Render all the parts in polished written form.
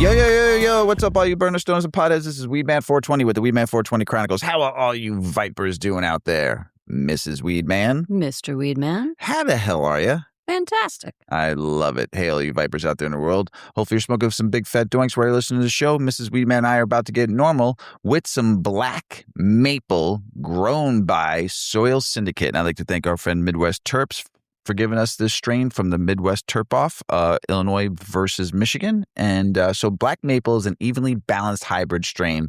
Yo, what's up, all you burner stones and potheads? This is Weedman 420 with the Weedman 420 Chronicles. How are all you vipers doing out there? Mrs. Weedman? Mr. Weedman? How the hell are you? Fantastic. I love it. Hey, all you vipers out there in the world. Hopefully you're smoking some big fat doinks while you're listening to the show. Mrs. Weedman and I are about to get normal with some black maple grown by Soil Syndicate. And I'd like to thank our friend Midwest Terps for giving us this strain from the Midwest Terp-Off, Illinois versus Michigan. And so black maple is an evenly balanced hybrid strain,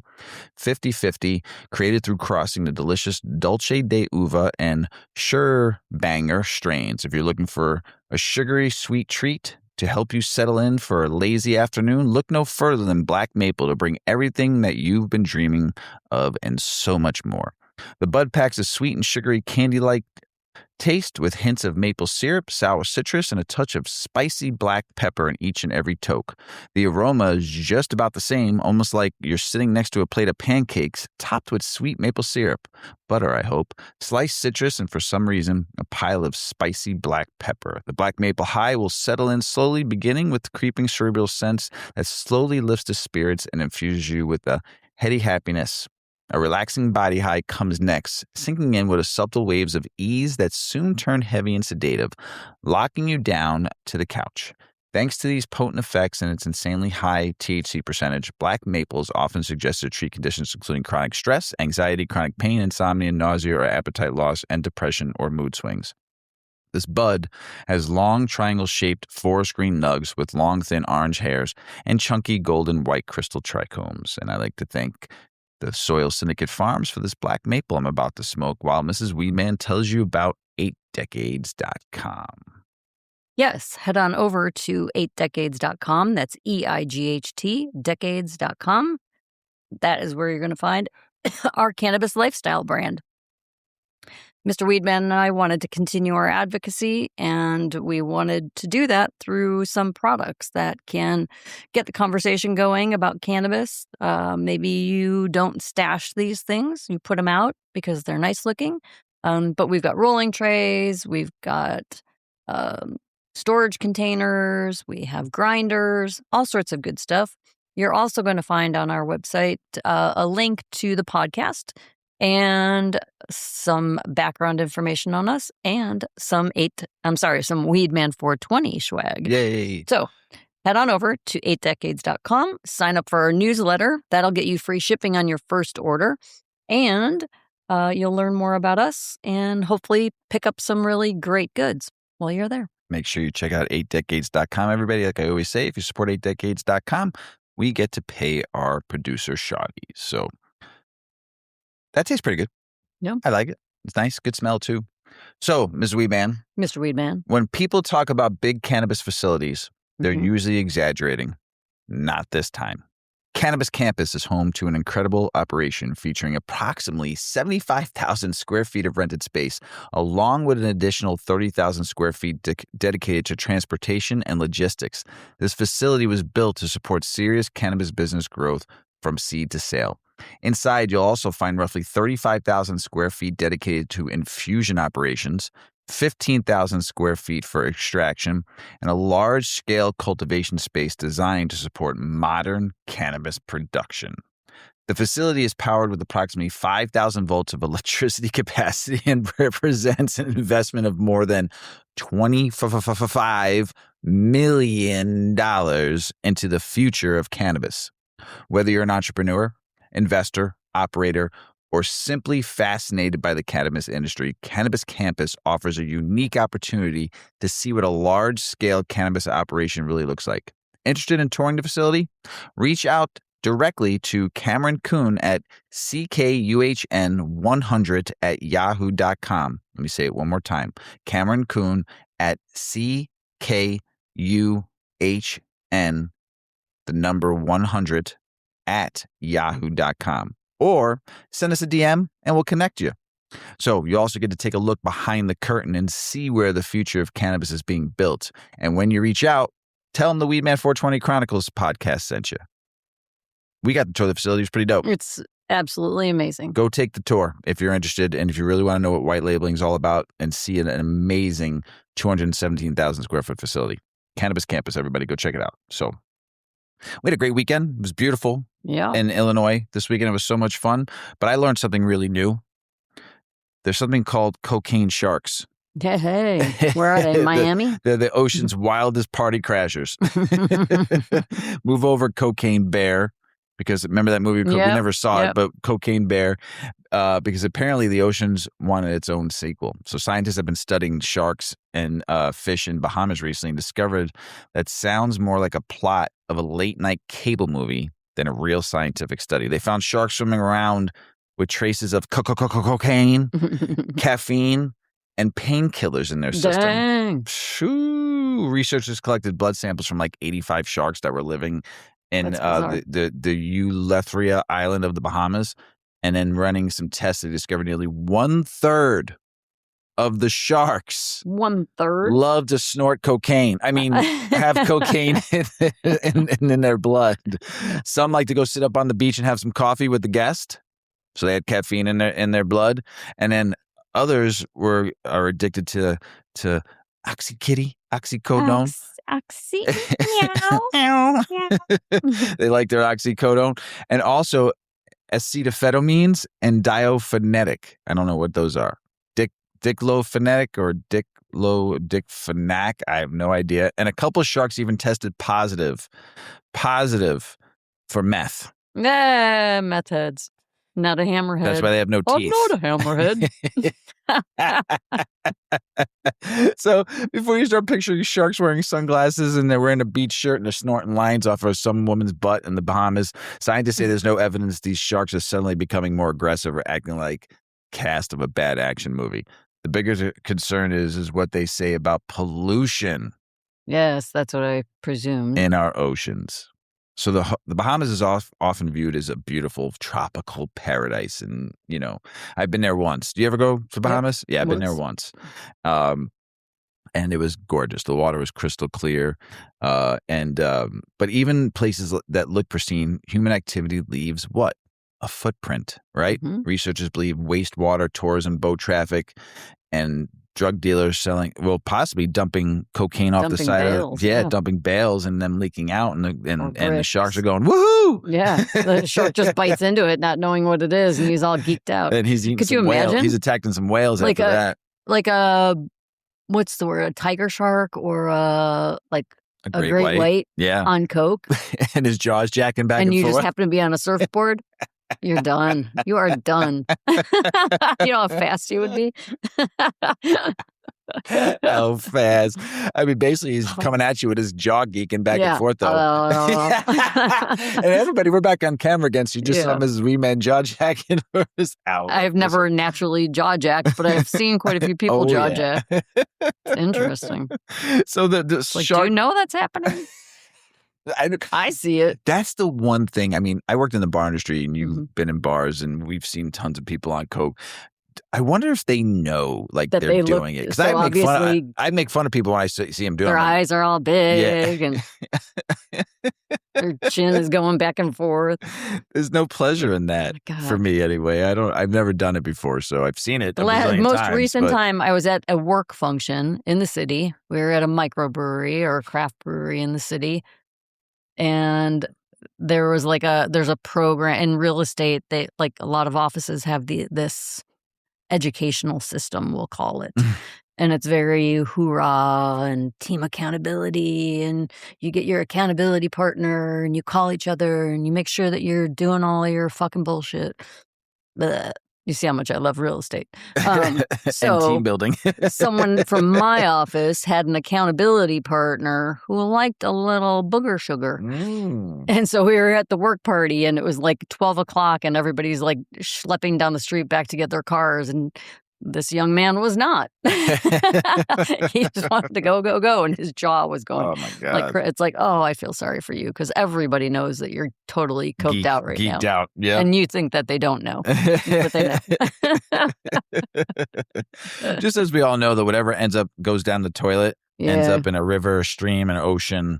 50-50, created through crossing the delicious Dulce de Uva and Sure Banger strains. If you're looking for a sugary, sweet treat to help you settle in for a lazy afternoon, look no further than black maple to bring everything that you've been dreaming of and so much more. The bud packs a sweet and sugary candy-like taste with hints of maple syrup, sour citrus, and a touch of spicy black pepper in each and every toke. The aroma is just about the same, almost like you're sitting next to a plate of pancakes topped with sweet maple syrup, butter, I hope, sliced citrus, and for some reason, a pile of spicy black pepper. The black maple high will settle in slowly, beginning with the creeping cerebral sense that slowly lifts the spirits and infuses you with a heady happiness. A relaxing body high comes next, sinking in with a subtle waves of ease that soon turn heavy and sedative, locking you down to the couch. Thanks to these potent effects and its insanely high THC percentage, black maple is often suggested to treat conditions including chronic stress, anxiety, chronic pain, insomnia, nausea or appetite loss, and depression or mood swings. This bud has long triangle-shaped forest green nugs with long, thin orange hairs and chunky golden white crystal trichomes. And I like to thank the Soil Syndicate Farms for this black maple I'm about to smoke while Mrs. Weedman tells you about 8decades.com. Yes, head on over to 8decades.com. That's EIGHT, decades.com. That is where you're going to find our cannabis lifestyle brand. Mr. Weedman and I wanted to continue our advocacy, and we wanted to do that through some products that can get the conversation going about cannabis. Maybe you don't stash these things. You put them out because they're nice looking. But we've got rolling trays. We've got storage containers. We have grinders, all sorts of good stuff. You're also going to find on our website a link to the podcast and some background information on us and some Weedman 420 swag. Yay. So head on over to 8decades.com, sign up for our newsletter. That'll get you free shipping on your first order. And you'll learn more about us and hopefully pick up some really great goods while you're there. Make sure you check out 8decades.com, everybody. Like I always say, if you support 8decades.com, we get to pay our producer, Shawty. So that tastes pretty good. Yeah. I like it. It's nice. Good smell, too. So, Ms. Weedman. Mr. Weedman. When people talk about big cannabis facilities, they're usually exaggerating. Not this time. Cannabis Campus is home to an incredible operation featuring approximately 75,000 square feet of rented space, along with an additional 30,000 square feet dedicated to transportation and logistics. This facility was built to support serious cannabis business growth from seed to sale. Inside, you'll also find roughly 35,000 square feet dedicated to infusion operations, 15,000 square feet for extraction, and a large-scale cultivation space designed to support modern cannabis production. The facility is powered with approximately 5,000 volts of electricity capacity and represents an investment of more than $25 million into the future of cannabis. Whether you're an entrepreneur, investor, operator, or simply fascinated by the cannabis industry, Cannabis Campus offers a unique opportunity to see what a large-scale cannabis operation really looks like. Interested in touring the facility? Reach out directly to Cameron Kuhn at CKUHN100@yahoo.com. Let me say it one more time. Cameron Kuhn at CKUHN, the number 100 at yahoo.com. Or send us a DM and we'll connect you. So you also get to take a look behind the curtain and see where the future of cannabis is being built. And when you reach out, tell them the Weedman 420 Chronicles podcast sent you. We got the tour of the facility. It's pretty dope. It's absolutely amazing. Go take the tour if you're interested. And if you really want to know what white labeling is all about and see an amazing 217,000 square foot facility. Cannabis Campus, everybody, go check it out. So We had a great weekend. It was beautiful in Illinois this weekend. It was so much fun. But I learned something really new. There's something called cocaine sharks. Hey, where are they? Miami? They're the ocean's wildest party crashers. Move over, Cocaine Bear. Because remember that movie? We never saw it, but Cocaine Bear. Because apparently the oceans wanted its own sequel. So scientists have been studying sharks and fish in Bahamas recently and discovered that sounds more like a plot of a late-night cable movie than a real scientific study. They found sharks swimming around with traces of cocaine, caffeine, and painkillers in their system. Dang. Shoo. Researchers collected blood samples from like 85 sharks that were living in the Eleutheria island of the Bahamas. And then running some tests, they discovered nearly 1/3 of the sharks. 1/3? Love to snort cocaine. I mean, have cocaine in their blood. Some like to go sit up on the beach and have some coffee with the guest. So they had caffeine in their blood. And then others are addicted to oxycodone. Oxy. Meow. They like their oxycodone. And also acetophetamines and diophonetic. I don't know what those are. Diclofenac or diclofenac. I have no idea. And a couple of sharks even tested positive for meth. Meth heads. Not a hammerhead. That's why they have no teeth. I'm not a hammerhead. So before you start picturing sharks wearing sunglasses and they're wearing a beach shirt and they're snorting lines off of some woman's butt in the Bahamas, scientists say there's no evidence these sharks are suddenly becoming more aggressive or acting like cast of a bad action movie. The bigger concern is what they say about pollution. Yes, that's what I presumed. In our oceans. So the Bahamas is often viewed as a beautiful tropical paradise. And, I've been there once. Do you ever go to Bahamas? Yeah, I've been there once. And it was gorgeous. The water was crystal clear. But even places that look pristine, human activity leaves what? A footprint, right? Mm-hmm. Researchers believe wastewater, tourism, boat traffic, and drug dealers possibly dumping cocaine off the side bales, dumping bales and them leaking out, and the sharks are going, woohoo! Yeah, the shark just bites into it, not knowing what it is, and he's all geeked out. And he's eating some whales. He's attacking some whales after that. Like what's the word? A tiger shark or a great white on coke, and his jaw's jacking back and forth. And you just happen to be on a surfboard. You're done. You are done. You know how fast you would be? How fast? I mean, basically, he's coming at you with his jaw geeking back and forth, though. And everybody, we're back on camera against you. Just saw Mrs. Weedman jaw jacking us out. I've never naturally jaw jacked, but I've seen quite a few people jaw jack. Interesting. So the shark. Do you know that's happening? I see it. That's the one thing. I mean, I worked in the bar industry, and you've been in bars, and we've seen tons of people on coke. I wonder if they know that they're doing it, because I make fun of people when I see them doing it. Their eyes are all big, and their chin is going back and forth. There's no pleasure in that for me, anyway. I've never done it before, so I've seen it. Most recent time, I was at a work function in the city. We were at a microbrewery or a craft brewery in the city. And there was there's a program in real estate. They a lot of offices have this educational system, we'll call it. And it's very hoorah and team accountability. And you get your accountability partner and you call each other and you make sure that you're doing all your fucking bullshit. Blech. You see how much I love real estate. And team building. Someone from my office had an accountability partner who liked a little booger sugar. And so we were at the work party, and it was 12 o'clock, and everybody's schlepping down the street back to get their cars. And this young man was not. He just wanted to go, and his jaw was going. Oh, my God. It's I feel sorry for you, because everybody knows that you're totally coked out right now. Geeked out, yeah. And you think that they don't know, but they know. Just as we all know that whatever goes down the toilet ends up in a river, a stream, an ocean.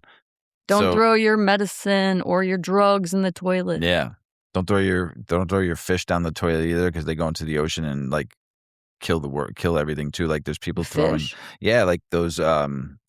Don't throw your medicine or your drugs in the toilet. Yeah. Don't throw your fish down the toilet either, because they go into the ocean and kill everything too. There's people throwing, those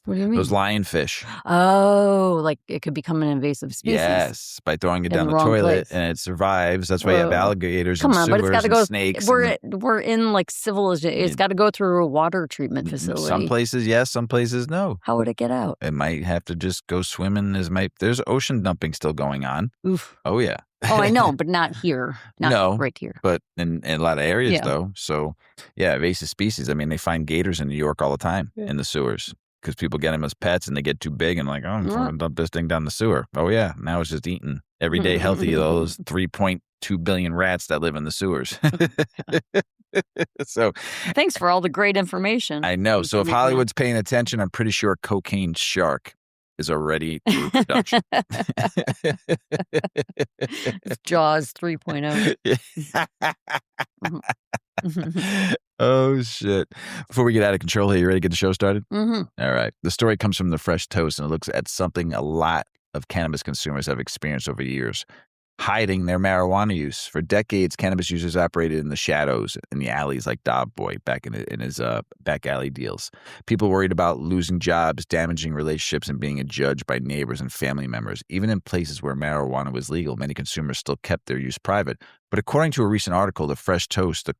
What do you mean? Those lionfish. Oh, like it could become an invasive species. Yes, by throwing it in down the the wrong toilet place. and it survives. That's why you have Whoa. alligators Come and on, but it's sewers got to and go. snakes. We're in like civilization. It's got to go through a water treatment facility. Some places yes, some places no. How would it get out? It might have to just go swimming. There's ocean dumping still going on. Oof. Oh yeah. Oh, I know, but not here. Not No, right here. but in a lot of areas Yeah. though. So yeah, invasive species. I mean, they find gators in New York all the time Yeah. in the sewers because people get them as pets and they get too big and like, oh, I'm Yeah. going to dump this thing down the sewer. Oh yeah, now it's just eating everyday healthy those 3.2 billion rats that live in the sewers. So Thanks for all the great information. I know. So if Hollywood's paying attention, I'm pretty sure Cocaine Shark is already through production. It's Jaws 3.0. Oh, shit. Before we get out of control here, you ready to get the show started? Mm-hmm. All right. The story comes from the Fresh Toast, and it looks at something a lot of cannabis consumers have experienced over years. Hiding their marijuana use. For decades, cannabis users operated in the shadows, in the alleys like Dob Boy back in his back alley deals. People worried about losing jobs, damaging relationships, and being judged by neighbors and family members. Even in places where marijuana was legal, many consumers still kept their use private. But according to a recent article, The Fresh Toast, that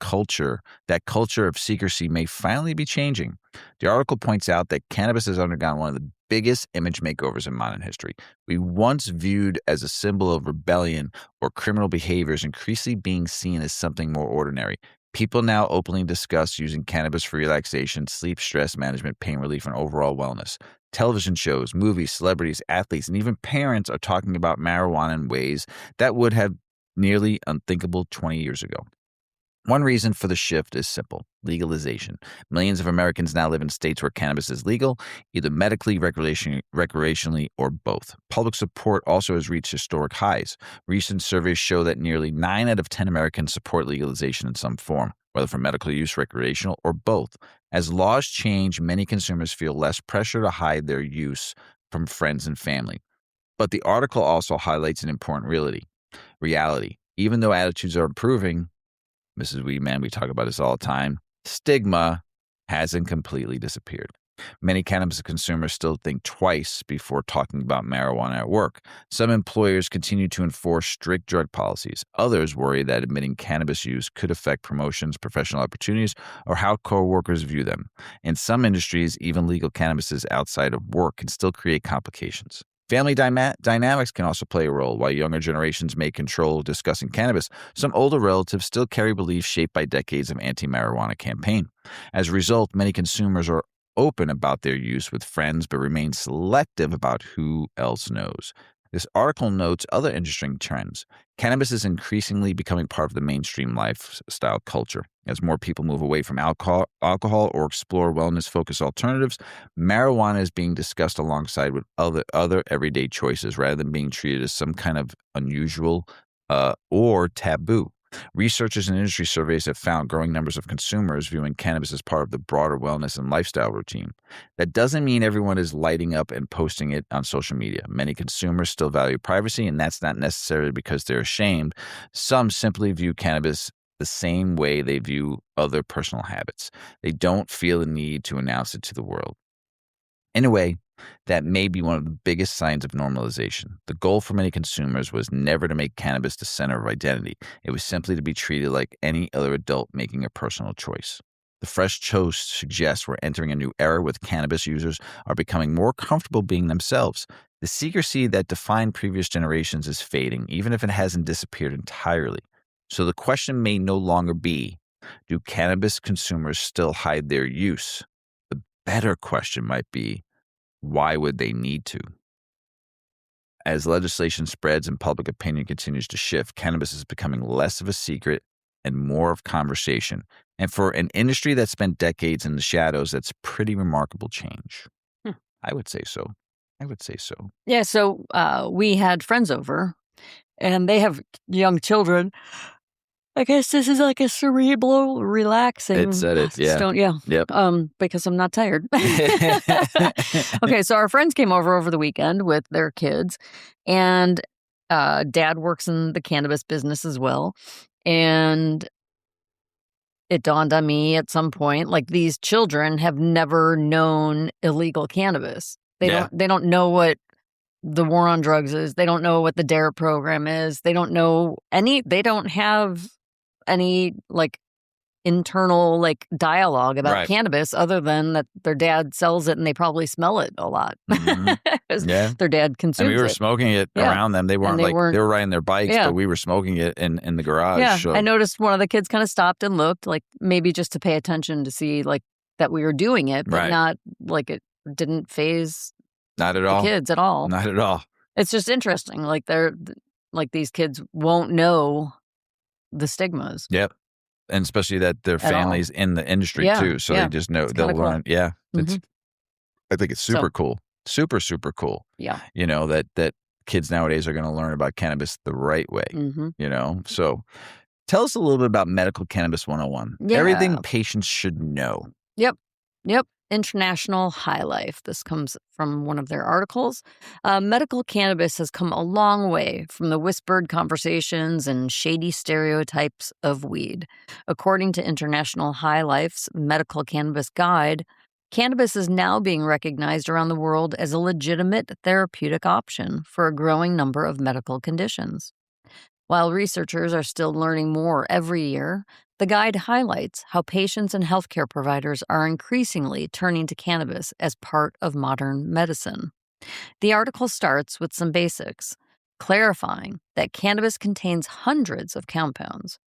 culture of secrecy may finally be changing. The article points out that cannabis has undergone one of the biggest image makeovers in modern history. We once viewed as a symbol of rebellion or criminal behaviors, increasingly being seen as something more ordinary. People now openly discuss using cannabis for relaxation, sleep, stress management, pain relief, and overall wellness. Television shows, movies, celebrities, athletes, and even parents are talking about marijuana in ways that would have nearly unthinkable 20 years ago. One reason for the shift is simple: legalization. Millions of Americans now live in states where cannabis is legal, either medically, recreationally, or both. Public support also has reached historic highs. Recent surveys show that nearly 9 out of 10 Americans support legalization in some form, whether for medical use, recreational, or both. As laws change, many consumers feel less pressure to hide their use from friends and family. But the article also highlights an important reality. Even though attitudes are improving, Mrs. Weedman, we talk about this all the time, stigma hasn't completely disappeared. Many cannabis consumers still think twice before talking about marijuana at work. Some employers continue to enforce strict drug policies. Others worry that admitting cannabis use could affect promotions, professional opportunities, or how coworkers view them. In some industries, even legal cannabis outside of work can still create complications. Family dynamics can also play a role. While younger generations may control discussing cannabis, some older relatives still carry beliefs shaped by decades of anti-marijuana campaign. As a result, many consumers are open about their use with friends, but remain selective about who else knows. This article notes other interesting trends. Cannabis is increasingly becoming part of the mainstream lifestyle culture. As more people move away from alcohol or explore wellness-focused alternatives, marijuana is being discussed alongside with other everyday choices rather than being treated as some kind of unusual or taboo. Researchers and industry surveys have found growing numbers of consumers viewing cannabis as part of the broader wellness and lifestyle routine. That doesn't mean everyone is lighting up and posting it on social media. Many consumers still value privacy, and that's not necessarily because they're ashamed. Some simply view cannabis the same way they view other personal habits. They don't feel the need to announce it to the world. In a way, that may be one of the biggest signs of normalization. The goal for many consumers was never to make cannabis the center of identity. It was simply to be treated like any other adult making a personal choice. The Fresh Toast suggests we're entering a new era with cannabis users are becoming more comfortable being themselves. The secrecy that defined previous generations is fading, even if it hasn't disappeared entirely. So the question may no longer be, do cannabis consumers still hide their use? The better question might be, why would they need to? As legislation spreads and public opinion continues to shift, cannabis is becoming less of a secret and more of conversation. And for an industry that spent decades in the shadows, that's pretty remarkable change. I would say so. Yeah, so we had friends over, and they have young children. I guess this is like a cerebral, relaxing. It said it, yeah. Stone, yeah. Yep. Because I'm not tired. Okay, so our friends came over the weekend with their kids, and Dad works in the cannabis business as well. And it dawned on me at some point, like, these children have never known illegal cannabis. They don't know what the war on drugs is. They don't know what the DARE program is. They don't have any, like, internal, like, dialogue about cannabis other than that their dad sells it and they probably smell it a lot. Yeah. Their dad consumes it. And we were smoking it around them. They weren't they were riding their bikes, but we were smoking it in the garage. Yeah. So. I noticed one of the kids kind of stopped and looked, like, maybe just to pay attention to see, like, that we were doing it, but not, like, it didn't phase not at all. The kids at all. Not at all. It's just interesting. Like, these kids won't know the stigmas. Yep. And especially that their families in the industry too. So they just know, they'll learn. Cool. Yeah. I think it's super cool. Super, super cool. Yeah. You know, that kids nowadays are going to learn about cannabis the right way, you know? So tell us a little bit about Medical Cannabis 101. Yeah. Everything patients should know. Yep. International High Life. This comes from one of their articles. Medical cannabis has come a long way from the whispered conversations and shady stereotypes of weed. According to International High Life's Medical Cannabis Guide, cannabis is now being recognized around the world as a legitimate therapeutic option for a growing number of medical conditions. While researchers are still learning more every year, the guide highlights how patients and healthcare providers are increasingly turning to cannabis as part of modern medicine. The article starts with some basics, clarifying that cannabis contains hundreds of compounds,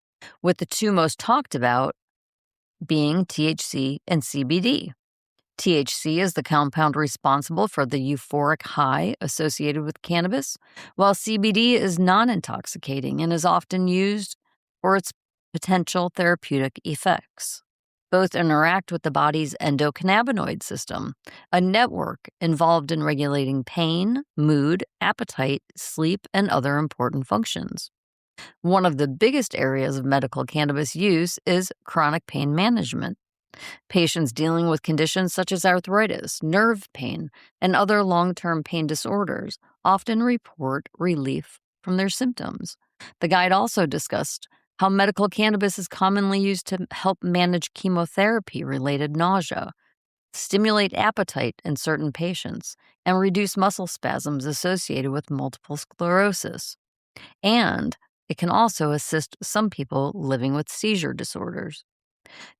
with the two most talked about being THC and CBD. THC is the compound responsible for the euphoric high associated with cannabis, while CBD is non-intoxicating and is often used for its potential therapeutic effects. Both interact with the body's endocannabinoid system, a network involved in regulating pain, mood, appetite, sleep, and other important functions. One of the biggest areas of medical cannabis use is chronic pain management. Patients dealing with conditions such as arthritis, nerve pain, and other long-term pain disorders often report relief from their symptoms. The guide also discussed how medical cannabis is commonly used to help manage chemotherapy-related nausea, stimulate appetite in certain patients, and reduce muscle spasms associated with multiple sclerosis. And it can also assist some people living with seizure disorders.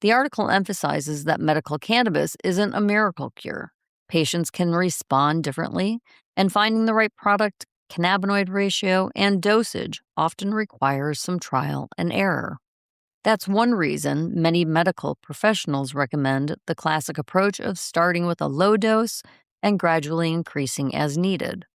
The article emphasizes that medical cannabis isn't a miracle cure. Patients can respond differently, and finding the right product, cannabinoid ratio, and dosage often requires some trial and error. That's one reason many medical professionals recommend the classic approach of starting with a low dose and gradually increasing as needed.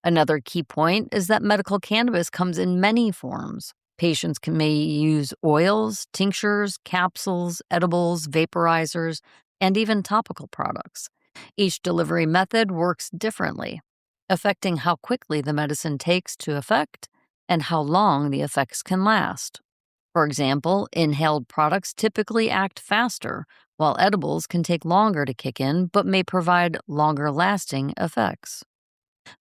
Another key point is that medical cannabis comes in many forms. Patients may use oils, tinctures, capsules, edibles, vaporizers, and even topical products. Each delivery method works differently, affecting how quickly the medicine takes to effect and how long the effects can last. For example, inhaled products typically act faster, while edibles can take longer to kick in but may provide longer-lasting effects.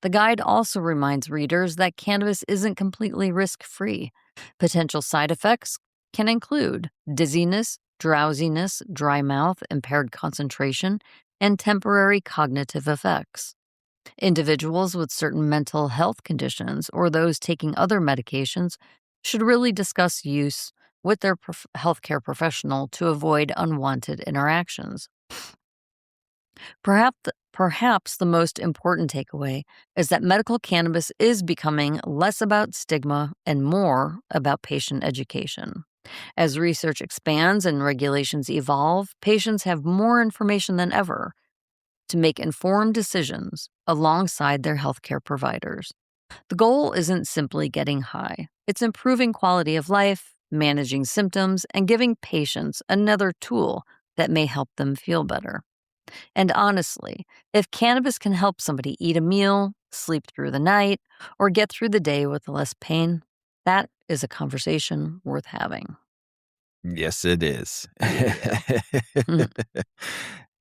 The guide also reminds readers that cannabis isn't completely risk-free. Potential side effects can include dizziness, drowsiness, dry mouth, impaired concentration, and temporary cognitive effects. Individuals with certain mental health conditions or those taking other medications should really discuss use with their healthcare professional to avoid unwanted interactions. Perhaps the most important takeaway is that medical cannabis is becoming less about stigma and more about patient education. As research expands and regulations evolve, patients have more information than ever to make informed decisions alongside their healthcare providers. The goal isn't simply getting high. It's improving quality of life, managing symptoms, and giving patients another tool that may help them feel better. And honestly, if cannabis can help somebody eat a meal, sleep through the night, or get through the day with less pain, that is a conversation worth having. Yes, it is.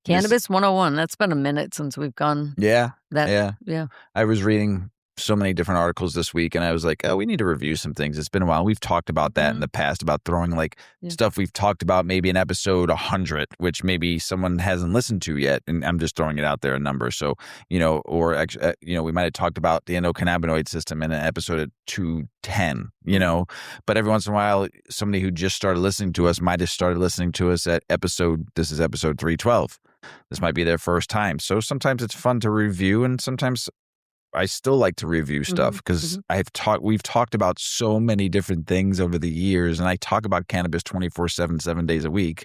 Cannabis 101. That's been a minute since we've gone. Yeah. Yeah. I was reading so many different articles this week, and I was like, oh, we need to review some things. It's been a while. We've talked about that in the past, about throwing like stuff we've talked about maybe in episode 100, which maybe someone hasn't listened to yet, and I'm just throwing it out there, a number. So, or actually, we might have talked about the endocannabinoid system in an episode of 210, but every once in a while, somebody who just started listening to us might have started listening to us at this is episode 312. This might be their first time. So sometimes it's fun to review, and sometimes I still like to review stuff because we've talked about so many different things over the years, and I talk about cannabis 24/7, 7 days a week.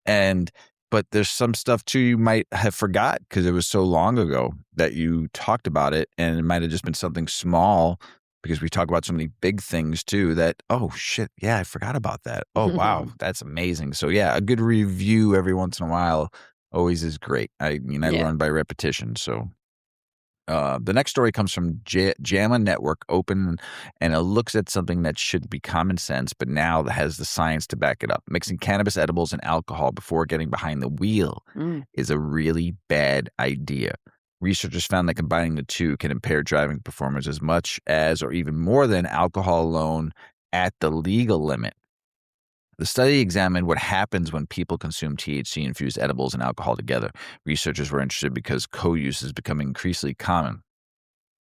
But there's some stuff too you might have forgot because it was so long ago that you talked about it, and it might have just been something small because we talk about so many big things too that, oh shit, yeah, I forgot about that. Oh wow, that's amazing. So yeah, a good review every once in a while always is great. I learn by repetition. So the next story comes from JAMA Network Open, and it looks at something that should be common sense, but now that has the science to back it up. Mixing cannabis edibles and alcohol before getting behind the wheel is a really bad idea. Researchers found that combining the two can impair driving performance as much as or even more than alcohol alone at the legal limit. The study examined what happens when people consume THC-infused edibles and alcohol together. Researchers were interested because co-use is becoming increasingly common.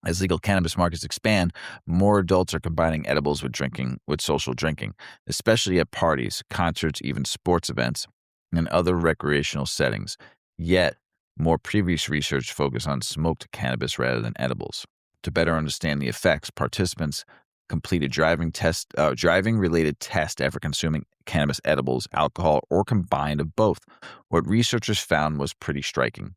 As legal cannabis markets expand, more adults are combining edibles with social drinking, especially at parties, concerts, even sports events, and other recreational settings. Yet, more previous research focused on smoked cannabis rather than edibles. To better understand the effects, participants completed driving-related tests after consuming cannabis edibles, alcohol, or combined of both. What researchers found was pretty striking.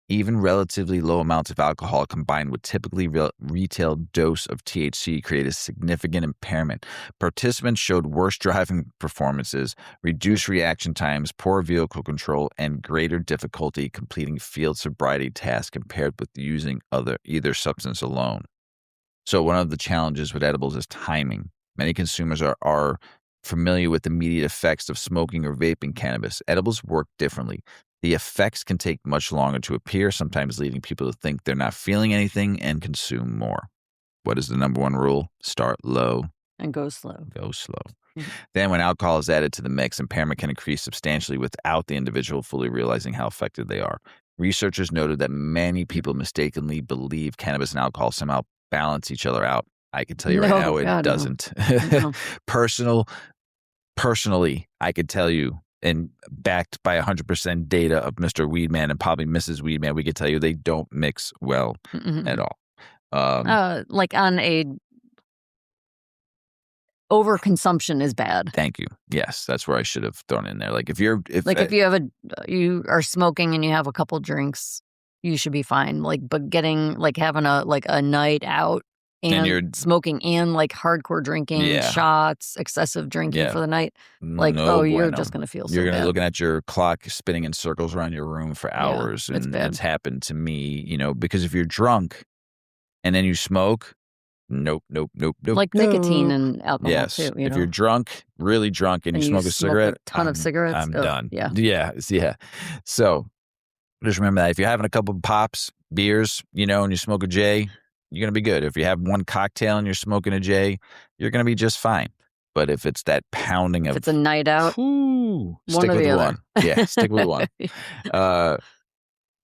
Even relatively low amounts of alcohol combined with typically retail dose of THC created significant impairment. Participants showed worse driving performances, reduced reaction times, poor vehicle control, and greater difficulty completing field sobriety tasks compared with using either substance alone. So one of the challenges with edibles is timing. Many consumers are familiar with the immediate effects of smoking or vaping cannabis. Edibles work differently. The effects can take much longer to appear, sometimes leading people to think they're not feeling anything and consume more. What is the number one rule? Start low. And go slow. Go slow. Then when alcohol is added to the mix, impairment can increase substantially without the individual fully realizing how effective they are. Researchers noted that many people mistakenly believe cannabis and alcohol somehow balance each other out. I can tell you right now, it doesn't. No. Personally, I could tell you, and backed by 100% data of Mr. Weedman and probably Mrs. Weedman, we could tell you they don't mix well at all. Like on a overconsumption is bad. Thank you. Yes, that's where I should have thrown in there. Like if you are smoking and you have a couple drinks, you should be fine. But having a night out and you're smoking and hardcore drinking, shots, excessive drinking for the night, you're just going to feel so You're going to bad. be looking at your clock spinning in circles around your room for hours. It's and bad. It's happened to me, because if you're drunk and then you smoke, nope. Like nicotine and alcohol too. If you're drunk, really drunk, and you smoke a cigarette, a ton of cigarettes, I'm done. Yeah. So just remember that if you're having a couple of pops, beers, and you smoke a J, you're going to be good. If you have one cocktail and you're smoking a J, you're going to be just fine. But if it's that pounding if it's a night out, stick with one. Yeah, stick with one.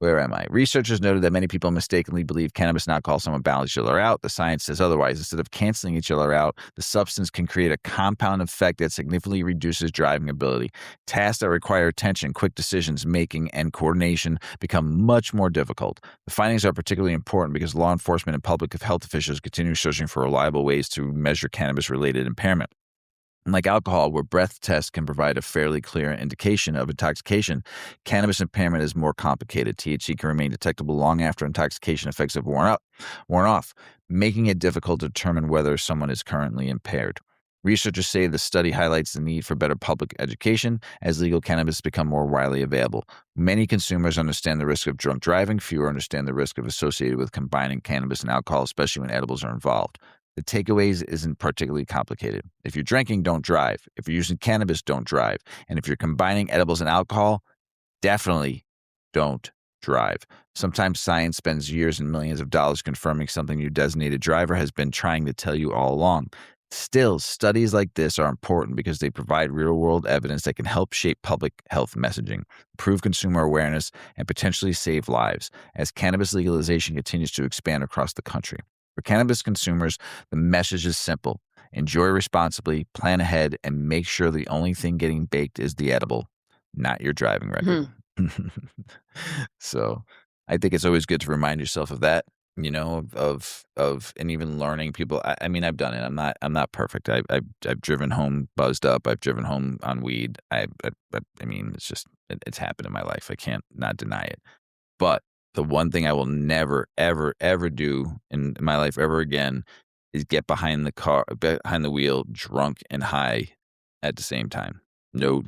Where am I? Researchers noted that many people mistakenly believe cannabis and alcohol somewhat balance each other out. The science says otherwise. Instead of canceling each other out, the substance can create a compound effect that significantly reduces driving ability. Tasks that require attention, quick decisions making, and coordination become much more difficult. The findings are particularly important because law enforcement and public health officials continue searching for reliable ways to measure cannabis-related impairment. Unlike alcohol, where breath tests can provide a fairly clear indication of intoxication, cannabis impairment is more complicated. THC can remain detectable long after intoxication effects have worn off, making it difficult to determine whether someone is currently impaired. Researchers say the study highlights the need for better public education as legal cannabis become more widely available. Many consumers understand the risk of drunk driving. Fewer understand the risk associated with combining cannabis and alcohol, especially when edibles are involved. The takeaways isn't particularly complicated. If you're drinking, don't drive. If you're using cannabis, don't drive. And if you're combining edibles and alcohol, definitely don't drive. Sometimes science spends years and millions of dollars confirming something your designated driver has been trying to tell you all along. Still, studies like this are important because they provide real-world evidence that can help shape public health messaging, improve consumer awareness, and potentially save lives as cannabis legalization continues to expand across the country. For cannabis consumers, the message is simple. Enjoy responsibly, plan ahead, and make sure the only thing getting baked is the edible, not your driving record. So I think it's always good to remind yourself of that, and even learning people. I mean, I've done it. I'm not perfect. I've driven home buzzed up. I've driven home on weed. I mean, it's just, it's happened in my life. I can't not deny it. But the one thing I will never, ever, ever do in my life ever again is get behind the wheel, drunk and high at the same time. No.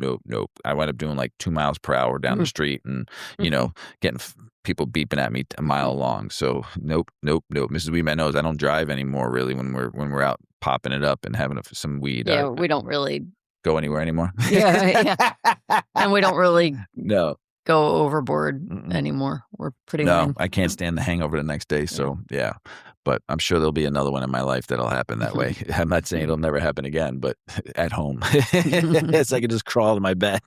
I wound up doing like 2 miles per hour down the street and, getting people beeping at me a mile long. So nope. Mrs. Weedman knows I don't drive anymore really when we're out popping it up and having some weed. Yeah, we don't really go anywhere anymore. Yeah. And we don't really go overboard anymore. We're pretty No, I can't stand the hangover the next day. So yeah. But I'm sure there'll be another one in my life that'll happen that way. I'm not saying it'll never happen again, but at home. So I can just crawl to my bed.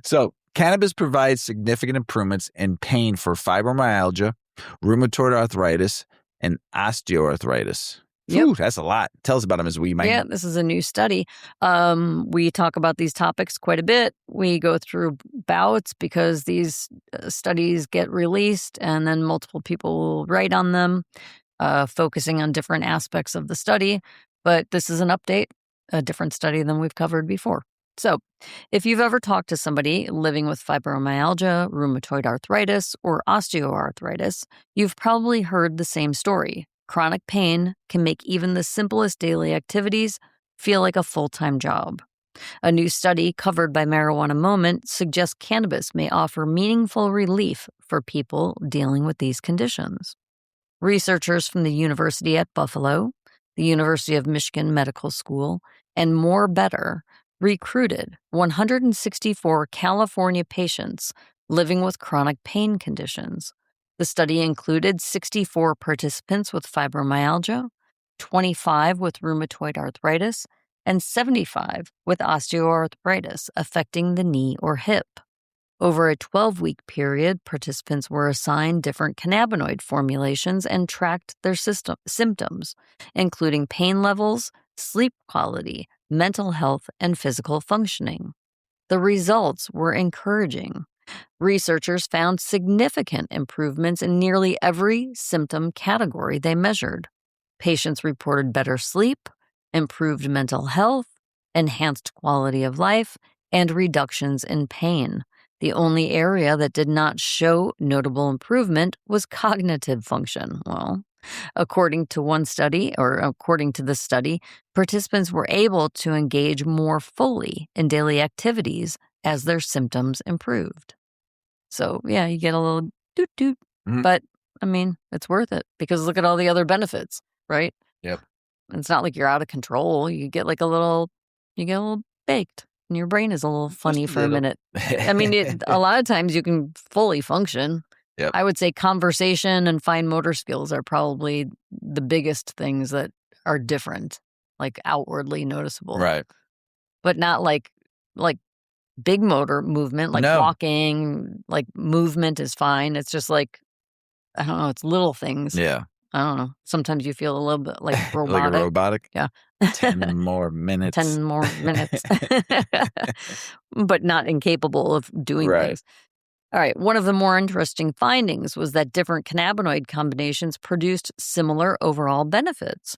So cannabis provides significant improvements in pain for fibromyalgia, rheumatoid arthritis, and osteoarthritis. Yep. Ooh, that's a lot. Tell us about them as we might. Yeah, this is a new study. We talk about these topics quite a bit. We go through bouts because these studies get released and then multiple people will write on them, focusing on different aspects of the study. But this is an update, a different study than we've covered before. So if you've ever talked to somebody living with fibromyalgia, rheumatoid arthritis, or osteoarthritis, you've probably heard the same story. Chronic pain can make even the simplest daily activities feel like a full-time job. A new study covered by Marijuana Moment suggests cannabis may offer meaningful relief for people dealing with these conditions. Researchers from the University at Buffalo, the University of Michigan Medical School, and More Better recruited 164 California patients living with chronic pain conditions. The study included 64 participants with fibromyalgia, 25 with rheumatoid arthritis, and 75 with osteoarthritis affecting the knee or hip. Over a 12-week period, participants were assigned different cannabinoid formulations and tracked their symptoms, including pain levels, sleep quality, mental health, and physical functioning. The results were encouraging. Researchers found significant improvements in nearly every symptom category they measured. Patients reported better sleep, improved mental health, enhanced quality of life, and reductions in pain. The only area that did not show notable improvement was cognitive function. Well, according to this study, participants were able to engage more fully in daily activities as their symptoms improved. So, yeah, you get a little doot-doot, but, I mean, it's worth it because look at all the other benefits, right? Yep. It's not like you're out of control. You get a little baked and your brain is a little funny for a minute. I mean, a lot of times you can fully function. Yep. I would say conversation and fine motor skills are probably the biggest things that are different, like outwardly noticeable. Right. But not like big motor movement, like walking, like movement is fine. It's just like, I don't know, it's little things. Yeah. I don't know. Sometimes you feel a little bit like robotic. Like a robotic? Yeah. 10 more minutes. 10 more minutes. But not incapable of doing things. All right. One of the more interesting findings was that different cannabinoid combinations produced similar overall benefits.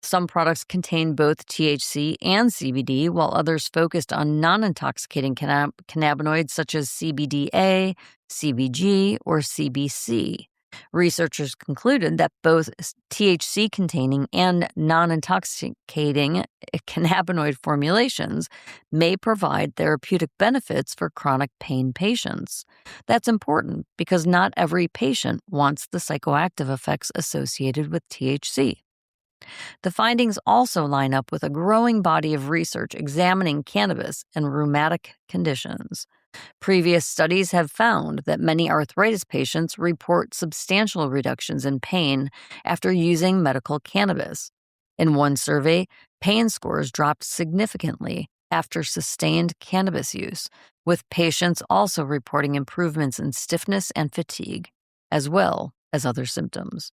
Some products contain both THC and CBD, while others focused on non-intoxicating cannabinoids such as CBDA, CBG, or CBC. Researchers concluded that both THC-containing and non-intoxicating cannabinoid formulations may provide therapeutic benefits for chronic pain patients. That's important because not every patient wants the psychoactive effects associated with THC. The findings also line up with a growing body of research examining cannabis and rheumatic conditions. Previous studies have found that many arthritis patients report substantial reductions in pain after using medical cannabis. In one survey, pain scores dropped significantly after sustained cannabis use, with patients also reporting improvements in stiffness and fatigue, as well as other symptoms.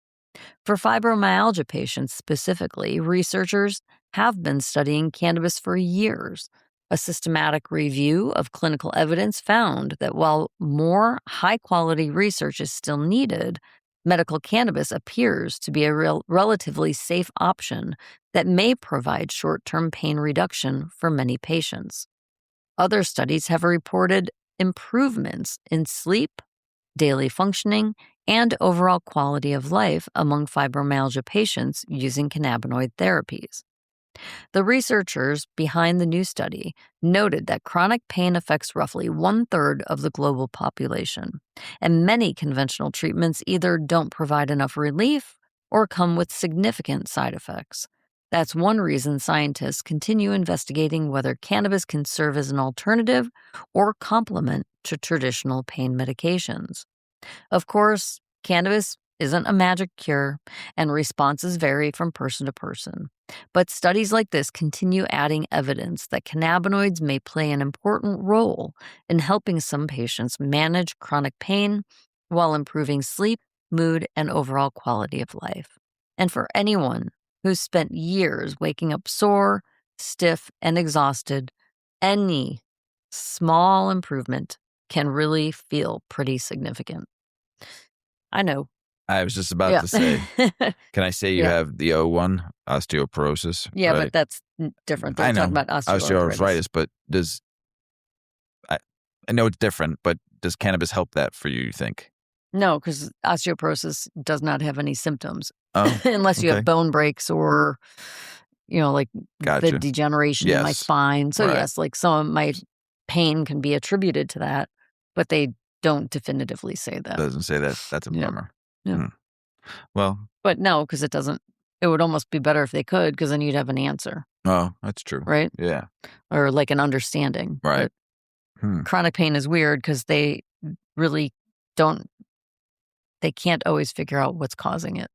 For fibromyalgia patients specifically, researchers have been studying cannabis for years. A systematic review of clinical evidence found that while more high-quality research is still needed, medical cannabis appears to be a relatively safe option that may provide short-term pain reduction for many patients. Other studies have reported improvements in sleep, daily functioning, and overall quality of life among fibromyalgia patients using cannabinoid therapies. The researchers behind the new study noted that chronic pain affects roughly 1/3 of the global population, and many conventional treatments either don't provide enough relief or come with significant side effects. That's one reason scientists continue investigating whether cannabis can serve as an alternative or complement to traditional pain medications. Of course, cannabis isn't a magic cure, and responses vary from person to person. But studies like this continue adding evidence that cannabinoids may play an important role in helping some patients manage chronic pain while improving sleep, mood, and overall quality of life. And for anyone who's spent years waking up sore, stiff, and exhausted, any small improvement can really feel pretty significant. I know. I was just about to say, can I say you have the O1, osteoporosis? Yeah, right? but that's different. I They're know, talking about osteoarthritis. but I know it's different, but does cannabis help that for you think? No, because osteoporosis does not have any symptoms. Oh, unless you have bone breaks or, like Gotcha. the degeneration in my Yes. spine. So Right. yes, like some of my pain can be attributed to that, but they don't definitively say that. Doesn't say that. That's a Yeah. bummer. Yeah. Well, But no, because it would almost be better if they could, because then you'd have an answer, oh, that's true. right? Yeah. Or like an understanding. Right. But chronic pain is weird because they really they can't always figure out what's causing it.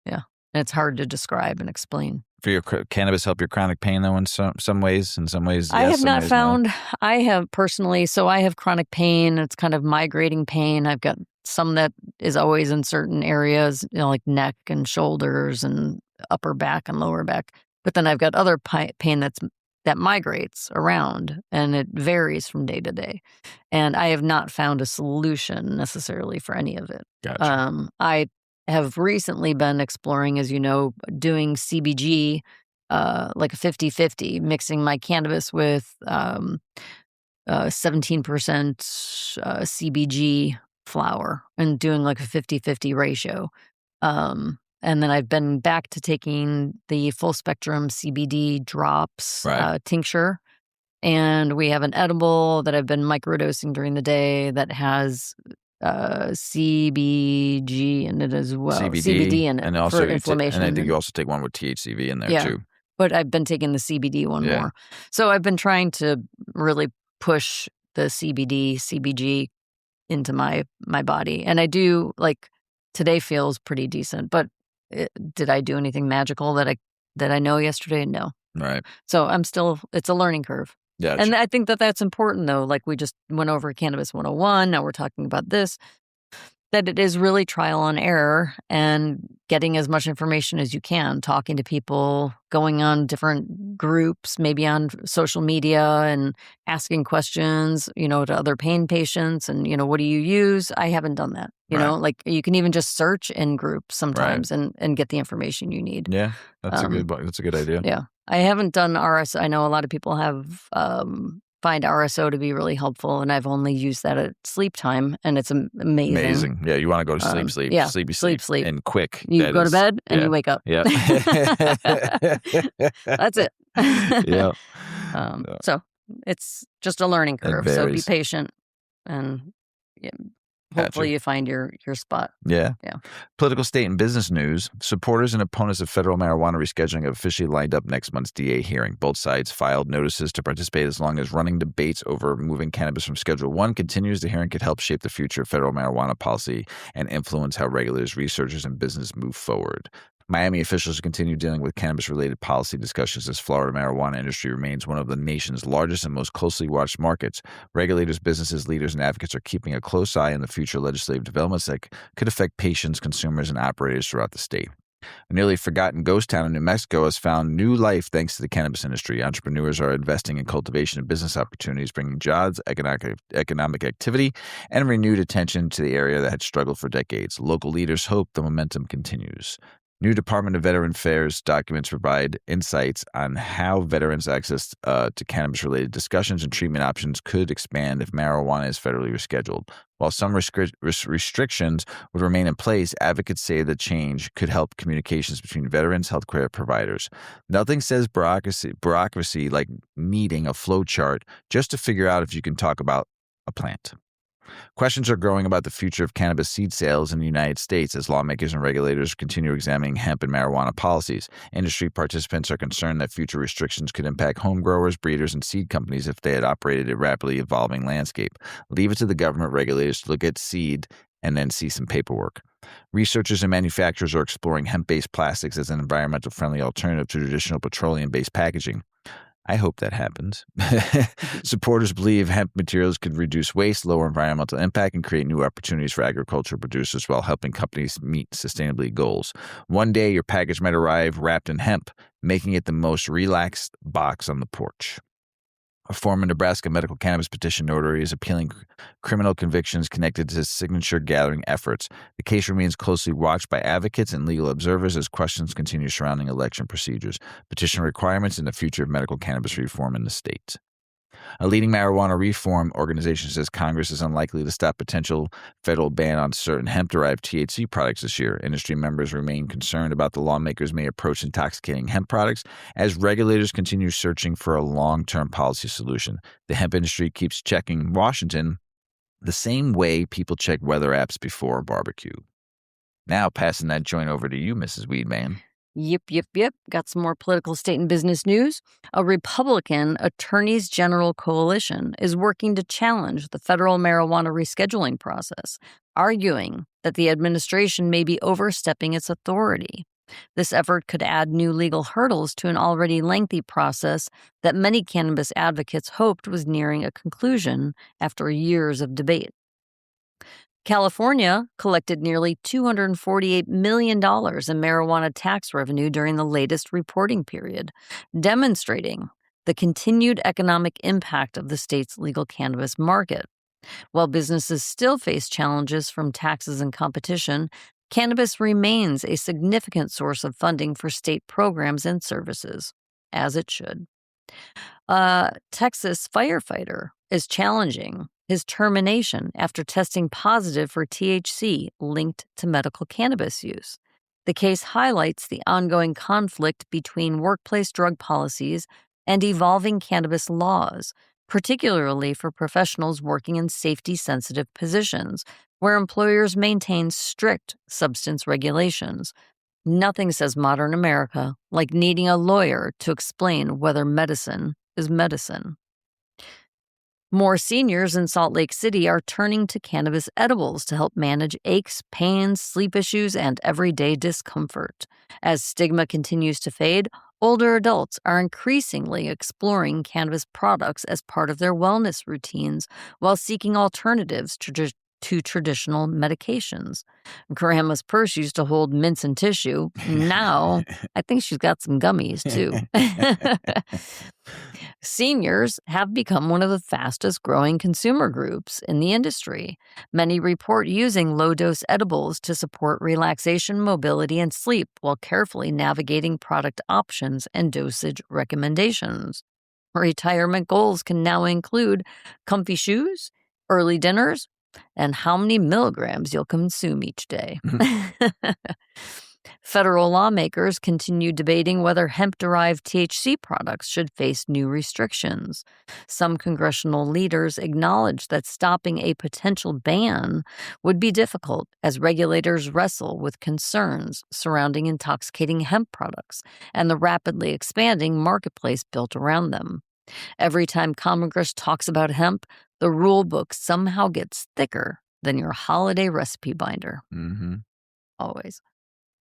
Yeah. And it's hard to describe and explain. For your cannabis help your chronic pain though in some ways? In some ways, I yes, have some not ways, no? found, I have personally, so I have chronic pain. It's kind of migrating pain. I've got some that is always in certain areas, like neck and shoulders and upper back and lower back. But then I've got other pain that migrates around, and it varies from day to day. And I have not found a solution necessarily for any of it. Gotcha. I have recently been exploring, as you know, doing CBG, like a 50-50, mixing my cannabis with 17% CBG flower and doing like a 50-50 ratio. And then I've been back to taking the full spectrum CBD drops tincture. And we have an edible that I've been microdosing during the day that has CBG in it as well. CBD in it and also for inflammation. and I think you also take one with THCV in there too. But I've been taking the CBD one more. So I've been trying to really push the CBG into my body. And I do, like, today feels pretty decent. But did I do anything magical that I know yesterday? No. Right. So it's a learning curve. Gotcha. And I think that's important, though. Like, we just went over Cannabis 101. Now we're talking about this. That it is really trial and error and getting as much information as you can, talking to people, going on different groups, maybe on social media, and asking questions, to other pain patients and, what do you use? I haven't done that. Like, you can even just search in groups sometimes and get the information you need. Yeah, that's a good idea. Yeah. I haven't done RSO. I know a lot of people have find RSO to be really helpful, and I've only used that at sleep time, and it's amazing. Yeah, you want to go to sleep, yeah, sleep, and quick. You go to bed and you wake up. Yeah. That's it. Yeah. So it's just a learning curve. So be patient and Hopefully you find your spot. Yeah. Yeah. Political, state, and business news. Supporters and opponents of federal marijuana rescheduling have officially lined up next month's DA hearing. Both sides filed notices to participate as long as running debates over removing cannabis from Schedule 1 continues. The hearing could help shape the future of federal marijuana policy and influence how regulators, researchers, and business move forward. Miami officials continue dealing with cannabis-related policy discussions as Florida marijuana industry remains one of the nation's largest and most closely watched markets. Regulators, businesses, leaders, and advocates are keeping a close eye on the future legislative developments that could affect patients, consumers, and operators throughout the state. A nearly forgotten ghost town in New Mexico has found new life thanks to the cannabis industry. Entrepreneurs are investing in cultivation and business opportunities, bringing jobs, economic activity, and renewed attention to the area that had struggled for decades. Local leaders hope the momentum continues. New Department of Veteran Affairs documents provide insights on how veterans' access to cannabis-related discussions and treatment options could expand if marijuana is federally rescheduled. While some restrictions would remain in place, advocates say the change could help communications between veterans, healthcare providers. Nothing says bureaucracy like needing a flow chart just to figure out if you can talk about a plant. Questions are growing about the future of cannabis seed sales in the United States as lawmakers and regulators continue examining hemp and marijuana policies. Industry participants are concerned that future restrictions could impact home growers, breeders, and seed companies if they had operated a rapidly evolving landscape. Leave it to the government regulators to look at seed and then see some paperwork. Researchers and manufacturers are exploring hemp-based plastics as an environmental friendly alternative to traditional petroleum-based packaging. I hope that happens. Supporters believe hemp materials could reduce waste, lower environmental impact, and create new opportunities for agricultural producers while helping companies meet sustainability goals. One day, your package might arrive wrapped in hemp, making it the most relaxed box on the porch. A former Nebraska medical cannabis petition notary is appealing criminal convictions connected to signature-gathering efforts. The case remains closely watched by advocates and legal observers as questions continue surrounding election procedures, petition requirements, and the future of medical cannabis reform in the state. A leading marijuana reform organization says Congress is unlikely to stop potential federal ban on certain hemp-derived THC products this year. Industry members remain concerned about the lawmakers may approach intoxicating hemp products as regulators continue searching for a long-term policy solution. The hemp industry keeps checking Washington the same way people check weather apps before a barbecue. Now passing that joint over to you, Mrs. Weedman. Yep. Got some more political, state, and business news. A Republican Attorneys General coalition is working to challenge the federal marijuana rescheduling process, arguing that the administration may be overstepping its authority. This effort could add new legal hurdles to an already lengthy process that many cannabis advocates hoped was nearing a conclusion after years of debate. California collected nearly $248 million in marijuana tax revenue during the latest reporting period, demonstrating the continued economic impact of the state's legal cannabis market. While businesses still face challenges from taxes and competition, cannabis remains a significant source of funding for state programs and services, as it should. A Texas firefighter is challenging his termination after testing positive for THC linked to medical cannabis use. The case highlights the ongoing conflict between workplace drug policies and evolving cannabis laws, particularly for professionals working in safety-sensitive positions, where employers maintain strict substance regulations. Nothing says modern America like needing a lawyer to explain whether medicine is medicine. More seniors in Salt Lake City are turning to cannabis edibles to help manage aches, pains, sleep issues, and everyday discomfort. As stigma continues to fade, older adults are increasingly exploring cannabis products as part of their wellness routines while seeking alternatives to traditional medications. Grandma's purse used to hold mints and tissue. Now, I think she's got some gummies, too. Seniors have become one of the fastest growing consumer groups in the industry. Many report using low-dose edibles to support relaxation, mobility, and sleep while carefully navigating product options and dosage recommendations. Retirement goals can now include comfy shoes, early dinners, and how many milligrams you'll consume each day. Federal lawmakers continue debating whether hemp-derived THC products should face new restrictions. Some congressional leaders acknowledge that stopping a potential ban would be difficult as regulators wrestle with concerns surrounding intoxicating hemp products and the rapidly expanding marketplace built around them. Every time Congress talks about hemp, the rule book somehow gets thicker than your holiday recipe binder. Always.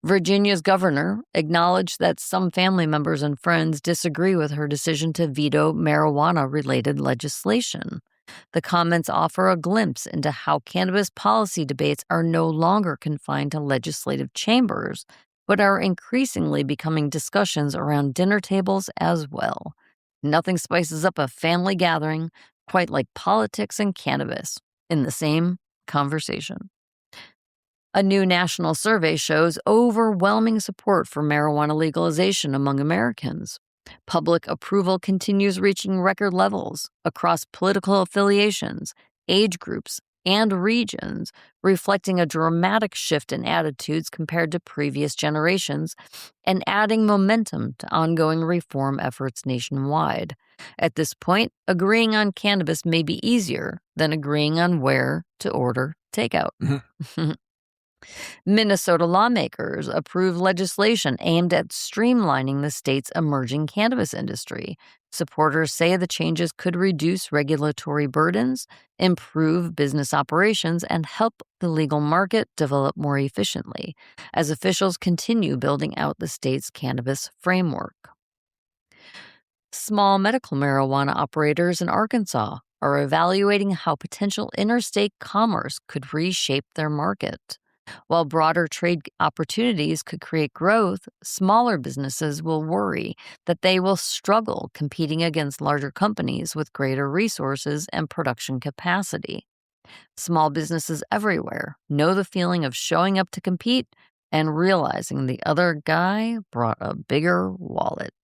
Virginia's governor acknowledged that some family members and friends disagree with her decision to veto marijuana-related legislation. The comments offer a glimpse into how cannabis policy debates are no longer confined to legislative chambers, but are increasingly becoming discussions around dinner tables as well. Nothing spices up a family gathering quite like politics and cannabis in the same conversation. A new national survey shows overwhelming support for marijuana legalization among Americans. Public approval continues reaching record levels across political affiliations, age groups, and regions, reflecting a dramatic shift in attitudes compared to previous generations and adding momentum to ongoing reform efforts nationwide. At this point, agreeing on cannabis may be easier than agreeing on where to order takeout. Minnesota lawmakers approved legislation aimed at streamlining the state's emerging cannabis industry. Supporters say the changes could reduce regulatory burdens, improve business operations, and help the legal market develop more efficiently as officials continue building out the state's cannabis framework. Small medical marijuana operators in Arkansas are evaluating how potential interstate commerce could reshape their market. While broader trade opportunities could create growth, smaller businesses will worry that they will struggle competing against larger companies with greater resources and production capacity. Small businesses everywhere know the feeling of showing up to compete and realizing the other guy brought a bigger wallet.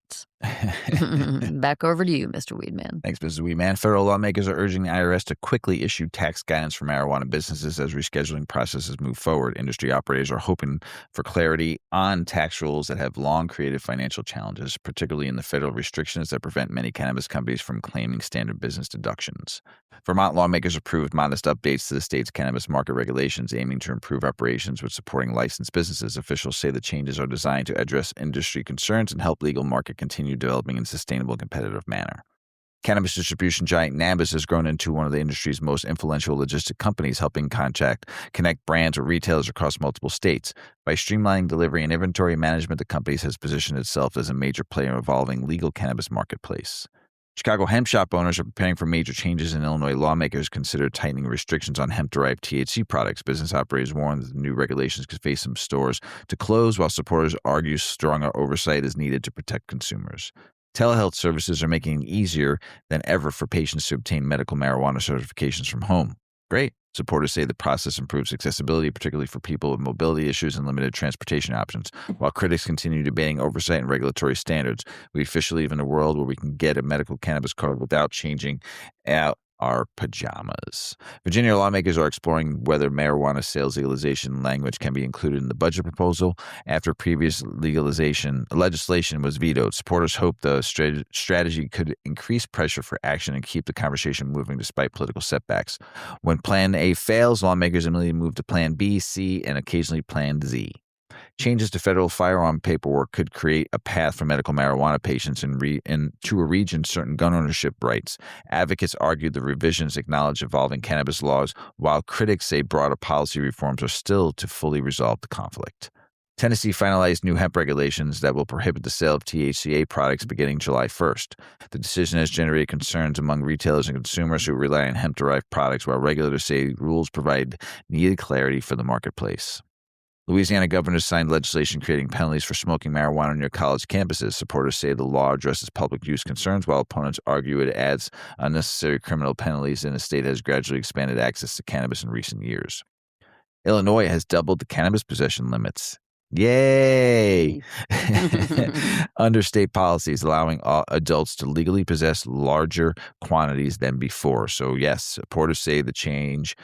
Back over to you, Mr. Weedman. Thanks, Mrs. Weedman. Federal lawmakers are urging the IRS to quickly issue tax guidance for marijuana businesses as rescheduling processes move forward. Industry operators are hoping for clarity on tax rules that have long created financial challenges, particularly in the federal restrictions that prevent many cannabis companies from claiming standard business deductions. Vermont lawmakers approved modest updates to the state's cannabis market regulations aiming to improve operations with supporting licensed businesses. Officials say the changes are designed to address industry concerns and help legal market continue developing in a sustainable, competitive manner. Cannabis distribution giant Cannabis has grown into one of the industry's most influential logistic companies, helping connect brands with retailers across multiple states. By streamlining delivery and inventory management, the company has positioned itself as a major player in an evolving legal cannabis marketplace. Chicago hemp shop owners are preparing for major changes, and Illinois lawmakers consider tightening restrictions on hemp-derived THC products. Business operators warn that the new regulations could face some stores to close, while supporters argue stronger oversight is needed to protect consumers. Telehealth services are making it easier than ever for patients to obtain medical marijuana certifications from home. Great. Supporters say the process improves accessibility, particularly for people with mobility issues and limited transportation options. While critics continue debating oversight and regulatory standards, we officially live in a world where we can get a medical cannabis card without changing out our pajamas. Virginia lawmakers are exploring whether marijuana sales legalization language can be included in the budget proposal after previous legislation was vetoed. Supporters hope the strategy could increase pressure for action and keep the conversation moving despite political setbacks. When Plan A fails, lawmakers immediately move to Plan B, C, and occasionally Plan Z. Changes to federal firearm paperwork could create a path for medical marijuana patients to a region's certain gun ownership rights. Advocates argue the revisions acknowledge evolving cannabis laws, while critics say broader policy reforms are still to fully resolve the conflict. Tennessee finalized new hemp regulations that will prohibit the sale of THCA products beginning July 1st. The decision has generated concerns among retailers and consumers who rely on hemp-derived products, while regulators say rules provide needed clarity for the marketplace. Louisiana governors signed legislation creating penalties for smoking marijuana near college campuses. Supporters say the law addresses public use concerns, while opponents argue it adds unnecessary criminal penalties, and the state has gradually expanded access to cannabis in recent years. Illinois has doubled the cannabis possession limits. Yay! Under state policies, allowing adults to legally possess larger quantities than before. So yes, supporters say the change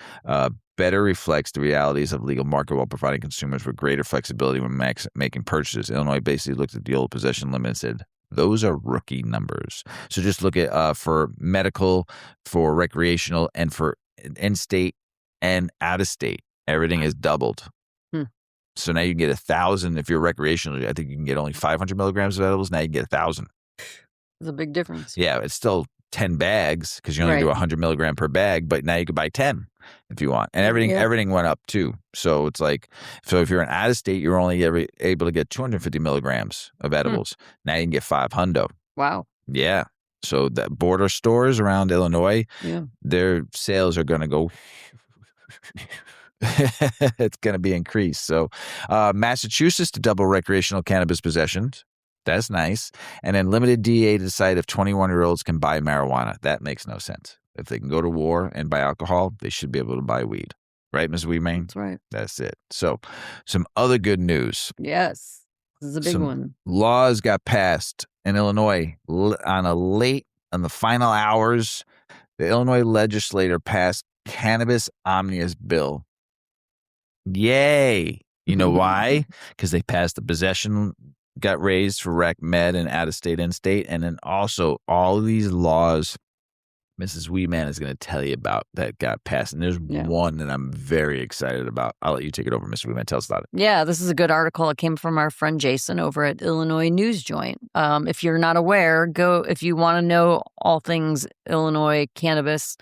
better reflects the realities of legal market while providing consumers with greater flexibility when making purchases. Illinois basically looked at the old possession limit and said, those are rookie numbers. So just look at for medical, for recreational, and for in-state and out-of-state. Everything is doubled. So now you can get 1,000 if you're recreational. I think you can get only 500 milligrams of edibles. Now you can get 1,000. It's a big difference. Yeah, it's still 10 bags because you only do 100 milligram per bag, but now you could buy 10 if you want. And everything went up too. So it's like, so if you're in out of state, you're only able to get 250 milligrams of edibles. Now you can get 500. Wow. Yeah. So the border stores around Illinois, their sales are going to go. It's going to be increased. So Massachusetts to double recreational cannabis possessions. That's nice. And then limited DEA to decide if 21-year-olds can buy marijuana. That makes no sense. If they can go to war and buy alcohol, they should be able to buy weed. Right, Ms. Weedman? That's right. That's it. So some other good news. Yes. This is a big one. Laws got passed in Illinois on the final hours. The Illinois legislature passed Cannabis Omnibus Bill. Yay. You know why? Because they passed the possession, got raised for rec med and out-of-state, in-state. And then also all of these laws Mrs. Weedman is going to tell you about that got passed. And there's one that I'm very excited about. I'll let you take it over, Mr. Weedman. Tell us about it. Yeah, this is a good article. It came from our friend Jason over at Illinois News Joint. If you're not aware, if you want to know all things Illinois cannabis,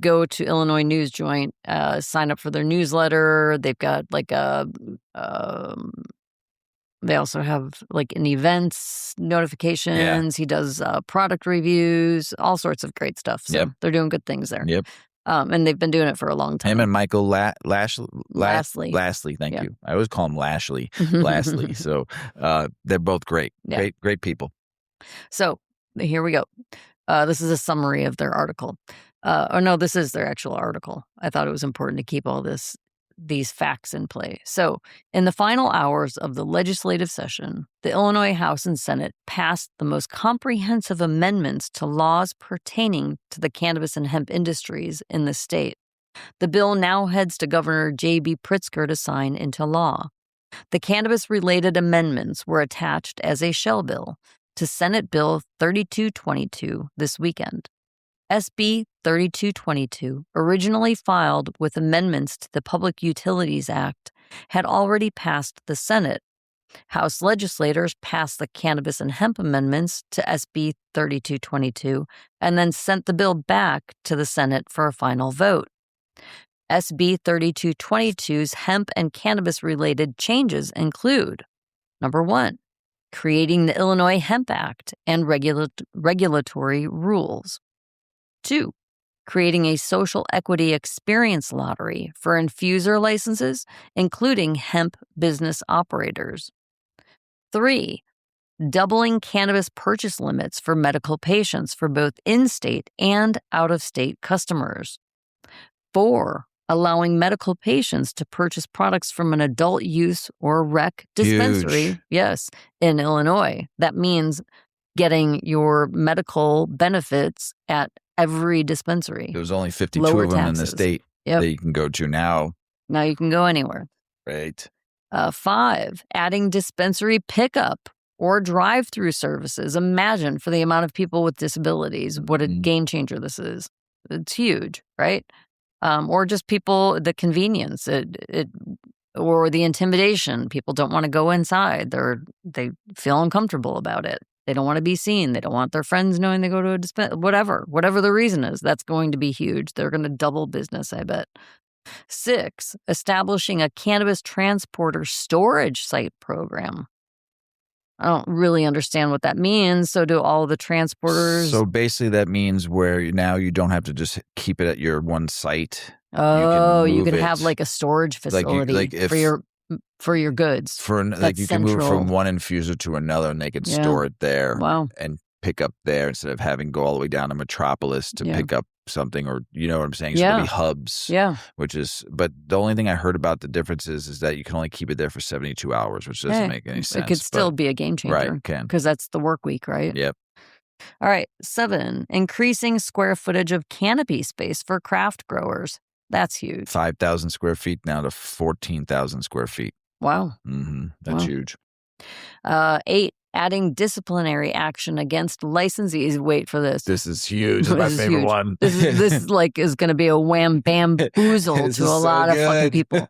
go to Illinois News Joint, sign up for their newsletter. They've got like they also have like an events notifications. He does product reviews, all sorts of great stuff. So they're doing good things there. Yep. And they've been doing it for a long time. Him and Michael Lastly. Thank you. I always call him Lashley. Lastly. So they're both great. Great people. So here we go. This is a summary of their article. This is their actual article. I thought it was important to keep all these facts in play. So, in the final hours of the legislative session, the Illinois House and Senate passed the most comprehensive amendments to laws pertaining to the cannabis and hemp industries in the state. The bill now heads to Governor J.B. Pritzker to sign into law. The cannabis-related amendments were attached as a shell bill to Senate Bill 3222 this weekend. SB 3222, originally filed with amendments to the Public Utilities Act, had already passed the Senate. House legislators passed the cannabis and hemp amendments to SB 3222 and then sent the bill back to the Senate for a final vote. SB 3222's hemp and cannabis-related changes include, number 1, creating the Illinois Hemp Act and regulatory rules. 2, creating a social equity experience lottery for infuser licenses, including hemp business operators. 3, doubling cannabis purchase limits for medical patients for both in-state and out-of-state customers. 4, allowing medical patients to purchase products from an adult use or rec dispensary. Huge. In Illinois. That means getting your medical benefits at every dispensary. There was only 52 of them in the state that you can go to now. Now you can go anywhere. Right. 5, adding dispensary pickup or drive-through services. Imagine for the amount of people with disabilities, what a game changer this is. It's huge, right? Or just people, the convenience, or the intimidation. People don't want to go inside. They feel uncomfortable about it. They don't want to be seen. They don't want their friends knowing they go to a dispensary. Whatever the reason is, that's going to be huge. They're going to double business, I bet. 6, establishing a cannabis transporter storage site program. I don't really understand what that means. So do all the transporters. So basically that means where now you don't have to just keep it at your one site. Oh, you can have like a storage facility for your goods. You can move it from one infuser to another and they can store it there. Wow. And pick up there instead of having to go all the way down to Metropolis to pick up something, or you know what I'm saying? So there'll be hubs. Yeah. But the only thing I heard about the difference is that you can only keep it there for 72 hours, which doesn't make any sense. It could still be a game changer. Right, can. Because that's the work week, right? Yep. All right. 7, increasing square footage of canopy space for craft growers. That's huge. 5,000 square feet now to 14,000 square feet. Wow. That's huge. 8, adding disciplinary action against licensees. Wait for this. This is huge. This is my favorite one. This is going to be a wham bam boozle to a lot of fucking people.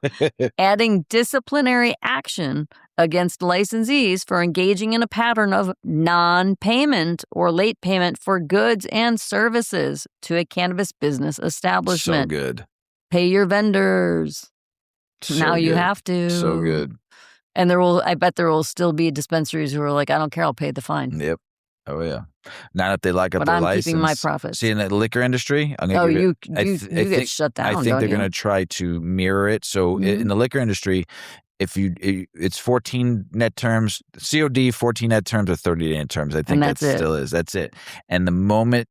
Adding disciplinary action against licensees for engaging in a pattern of non-payment or late payment for goods and services to a cannabis business establishment. So good. Pay your vendors. So now you good. have to. So good. And I bet there will still be dispensaries who are like, I don't care, I'll pay the fine. Yep. Oh yeah. Not if they lock up but their I'm license. keeping my profits. See, in the liquor industry, you get shut down. I think they're going to try to mirror it. So in the liquor industry, it's 14 net terms, COD, 14 net terms or 30 net terms. I think that still is. That's it. And the moment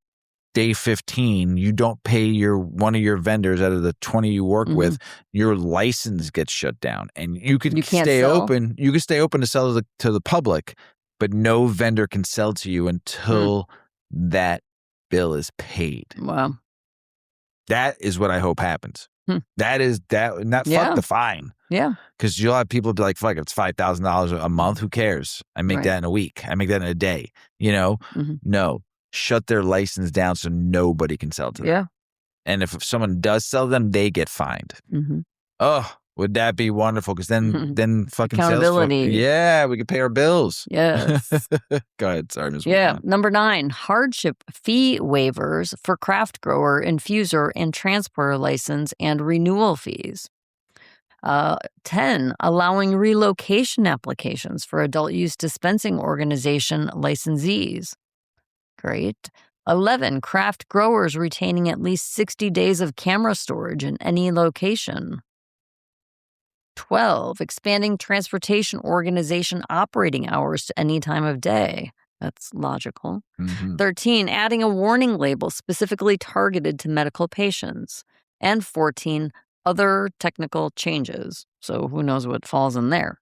day 15, you don't pay one of your vendors out of the 20 you work with, your license gets shut down, and you can't stay open. You can stay open to sell to the public, but no vendor can sell to you until that bill is paid. Wow, that is what I hope happens. That is that. Not fuck the fine. Yeah, because you'll have people be like, "Fuck, it's $5,000 a month. Who cares? I make that in a week. I make that in a day." You know, no. Shut their license down so nobody can sell to them. Yeah. And if someone does sell them, they get fined. Oh, would that be wonderful? Because then fucking accountability. We can pay our bills. Yes. Go ahead. Sorry, Ms. Yeah. Weedman. Number 9, hardship fee waivers for craft grower, infuser, and transporter license and renewal fees. 10, allowing relocation applications for adult use dispensing organization licensees. Great. 11, craft growers retaining at least 60 days of camera storage in any location. 12, expanding transportation organization operating hours to any time of day. That's logical. 13, adding a warning label specifically targeted to medical patients. And 14, other technical changes. So who knows what falls in there.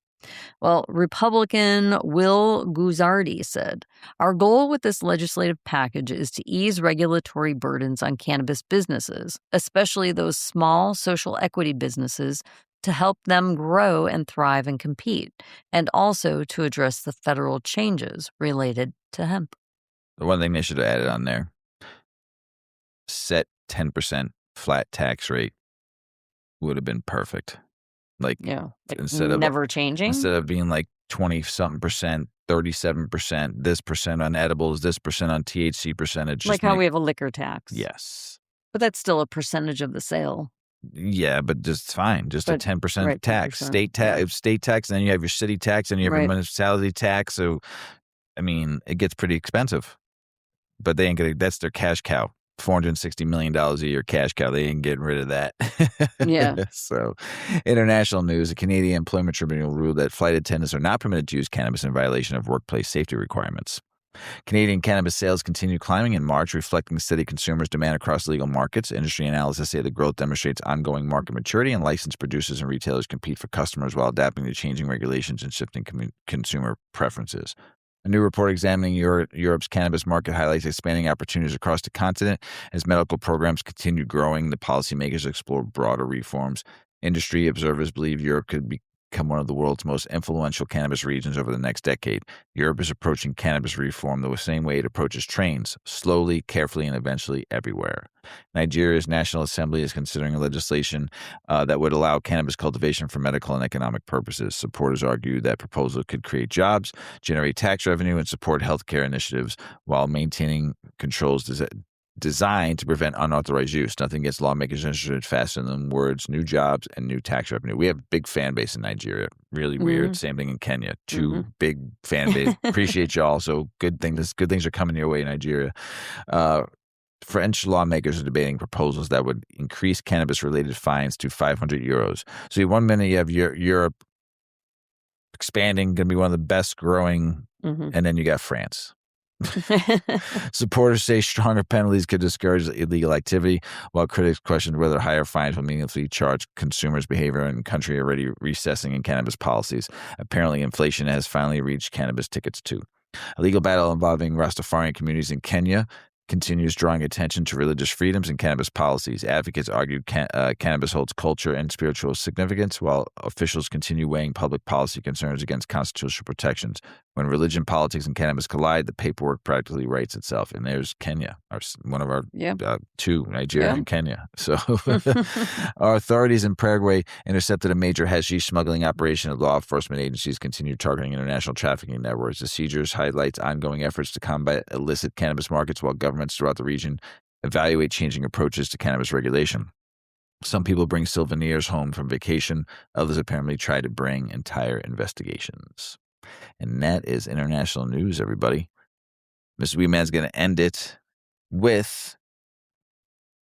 Well, Republican Will Guzzardi said, our goal with this legislative package is to ease regulatory burdens on cannabis businesses, especially those small social equity businesses, to help them grow and thrive and compete, and also to address the federal changes related to hemp. The one thing they should have added on there, set 10% flat tax rate would have been perfect. Instead of never changing, instead of being like 20-something percent, 37%, this percent on edibles, this percent on THC percentage. Like how we have a liquor tax. Yes. But that's still a percentage of the sale. Yeah, but just fine. Just a 10% tax. 10%. State tax, and then you have your city tax, and you have your municipality tax. So, I mean, it gets pretty expensive. But they ain't that's their cash cow. $460 million a year cash cow. They ain't getting rid of that. Yeah. So, international news, a Canadian employment tribunal ruled that flight attendants are not permitted to use cannabis in violation of workplace safety requirements. Canadian cannabis sales continued climbing in March, reflecting steady consumers' demand across legal markets. Industry analysts say the growth demonstrates ongoing market maturity, and licensed producers and retailers compete for customers while adapting to changing regulations and shifting consumer preferences. A new report examining Europe's cannabis market highlights expanding opportunities across the continent. As medical programs continue growing, the policymakers explore broader reforms. Industry observers believe Europe could become one of the world's most influential cannabis regions over the next decade. Europe is approaching cannabis reform the same way it approaches trains, slowly, carefully, and eventually everywhere. Nigeria's National Assembly is considering legislation that would allow cannabis cultivation for medical and economic purposes. Supporters argue that proposal could create jobs, generate tax revenue, and support healthcare initiatives while maintaining controls designed to prevent unauthorized use. Nothing gets lawmakers interested faster than words, new jobs, and new tax revenue. We have a big fan base in Nigeria. Really weird. Same thing in Kenya. Two big fan base. Appreciate y'all. So good things are coming your way in Nigeria. French lawmakers are debating proposals that would increase cannabis-related fines to €500. So one minute you have Europe expanding, going to be one of the best growing, and then you got France. Supporters say stronger penalties could discourage illegal activity, while critics question whether higher fines will meaningfully charge consumers' behavior in a country already recessing in cannabis policies. Apparently, inflation has finally reached cannabis tickets too. A legal battle involving Rastafarian communities in Kenya continues drawing attention to religious freedoms and cannabis policies. Advocates argue cannabis holds culture and spiritual significance, while officials continue weighing public policy concerns against constitutional protections. When religion, politics, and cannabis collide, the paperwork practically writes itself. And there's Kenya, one of our two, Nigeria and Kenya. So our authorities in Paraguay intercepted a major hashish smuggling operation. Law enforcement agencies continue targeting international trafficking networks. The seizures highlights ongoing efforts to combat illicit cannabis markets, while governments throughout the region evaluate changing approaches to cannabis regulation. Some people bring souvenirs home from vacation. Others apparently try to bring entire investigations. And that is international news, everybody. Mr. Weedman's going to end it with...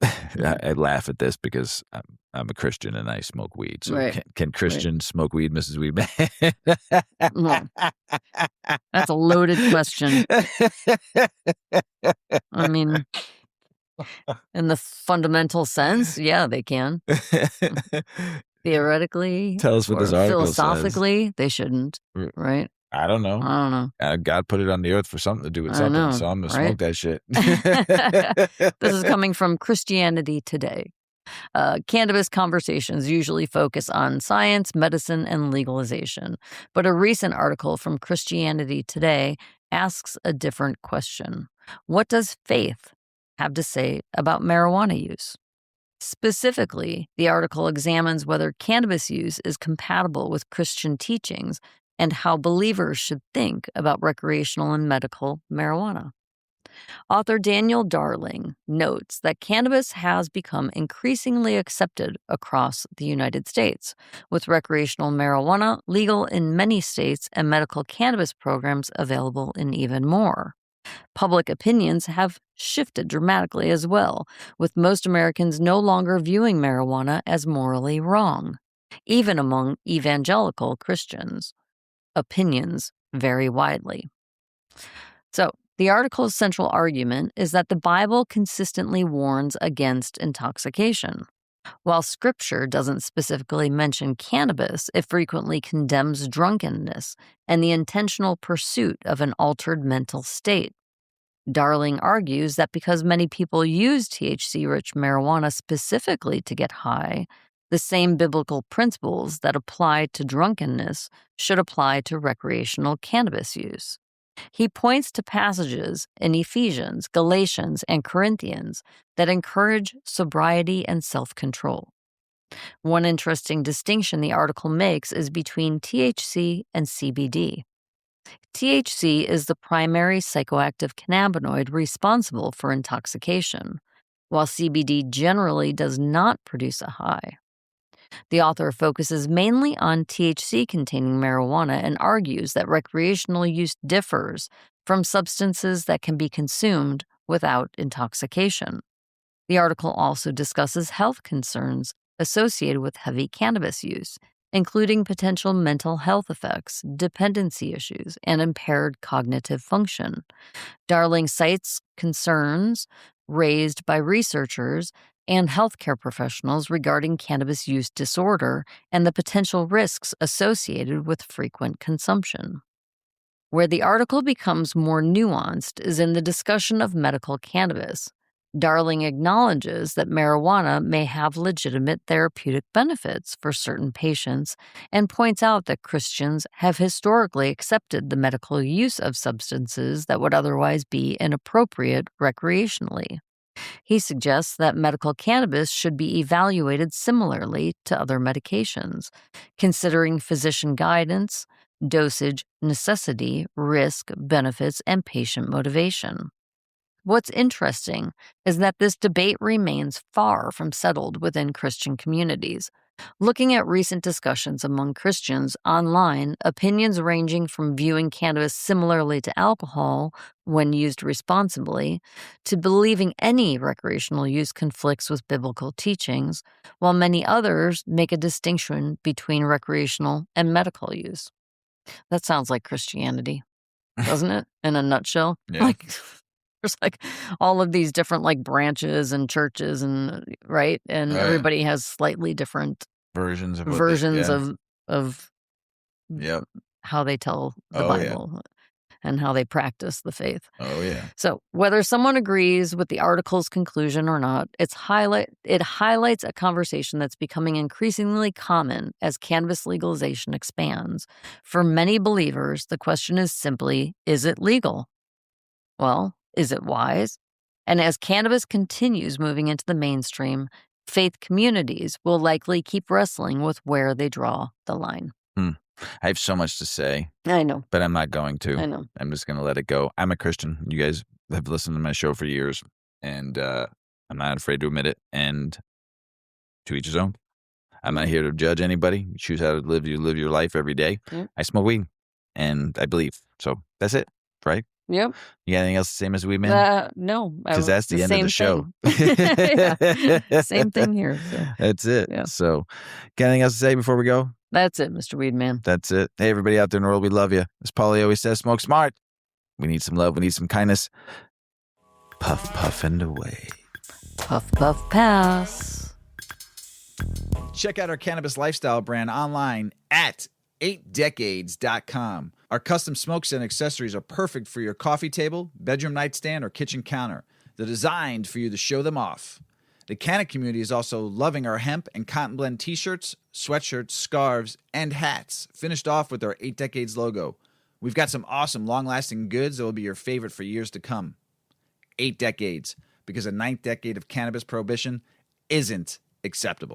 I laugh at this because I'm a Christian and I smoke weed. So can Christians smoke weed, Mrs. Weedman? Well, that's a loaded question. I mean, in the fundamental sense, yeah, they can. Theoretically, tell us what this article philosophically, says. They shouldn't, right? I don't know. God put it on the earth for something to do with something, so I'm going to smoke that shit. This is coming from Christianity Today. Cannabis conversations usually focus on science, medicine, and legalization. But a recent article from Christianity Today asks a different question. What does faith have to say about marijuana use? Specifically, the article examines whether cannabis use is compatible with Christian teachings and how believers should think about recreational and medical marijuana. Author Daniel Darling notes that cannabis has become increasingly accepted across the United States, with recreational marijuana legal in many states and medical cannabis programs available in even more. Public opinions have shifted dramatically as well, with most Americans no longer viewing marijuana as morally wrong, even among evangelical Christians. Opinions vary widely. So, the article's central argument is that the Bible consistently warns against intoxication. While Scripture doesn't specifically mention cannabis, it frequently condemns drunkenness and the intentional pursuit of an altered mental state. Darling argues that because many people use THC-rich marijuana specifically to get high, the same biblical principles that apply to drunkenness should apply to recreational cannabis use. He points to passages in Ephesians, Galatians, and Corinthians that encourage sobriety and self-control. One interesting distinction the article makes is between THC and CBD. THC is the primary psychoactive cannabinoid responsible for intoxication, while CBD generally does not produce a high. The author focuses mainly on THC-containing marijuana and argues that recreational use differs from substances that can be consumed without intoxication. The article also discusses health concerns associated with heavy cannabis use, including potential mental health effects, dependency issues, and impaired cognitive function. Darling cites concerns raised by researchers and healthcare professionals regarding cannabis use disorder and the potential risks associated with frequent consumption. Where the article becomes more nuanced is in the discussion of medical cannabis. Darling acknowledges that marijuana may have legitimate therapeutic benefits for certain patients and points out that Christians have historically accepted the medical use of substances that would otherwise be inappropriate recreationally. He suggests that medical cannabis should be evaluated similarly to other medications, considering physician guidance, dosage, necessity, risk, benefits, and patient motivation. What's interesting is that this debate remains far from settled within Christian communities. Looking at recent discussions among Christians online, opinions ranging from viewing cannabis similarly to alcohol when used responsibly to believing any recreational use conflicts with biblical teachings, while many others make a distinction between recreational and medical use. That sounds like Christianity, doesn't it? In a nutshell. Yeah. There's all of these different branches and churches and everybody has slightly different versions of yep. how they tell the Bible. and how they practice the faith. Oh, yeah. So whether someone agrees with the article's conclusion or not, it highlights a conversation that's becoming increasingly common as cannabis legalization expands. For many believers, the question is simply, is it legal? Well, is it wise? And as cannabis continues moving into the mainstream, faith communities will likely keep wrestling with where they draw the line. I have so much to say. I know. But I'm not going to. I know. I'm just going to let it go. I'm a Christian. You guys have listened to my show for years, and I'm not afraid to admit it. And to each his own. I'm not here to judge anybody. You choose how to live. You live your life every day. Yep. I smoke weed, and I believe. So that's it, right? Yep. You got anything else to say, Ms. Weedman? No. Because that's the end of the show. Yeah. Same thing here. So. That's it. Yeah. So, got anything else to say before we go? That's it, Mr. Weedman. That's it. Hey, everybody out there in the world, we love you. As Paulie always says, smoke smart. We need some love. We need some kindness. Puff, puff, and away. Puff, puff, pass. Check out our cannabis lifestyle brand online at 8decades.com. Our custom smokes and accessories are perfect for your coffee table, bedroom nightstand, or kitchen counter. They're designed for you to show them off. The Canna community is also loving our hemp and cotton blend t-shirts, sweatshirts, scarves, and hats, finished off with our 8 Decades logo. We've got some awesome long-lasting goods that will be your favorite for years to come. 8 Decades, because a 9th decade of cannabis prohibition isn't acceptable.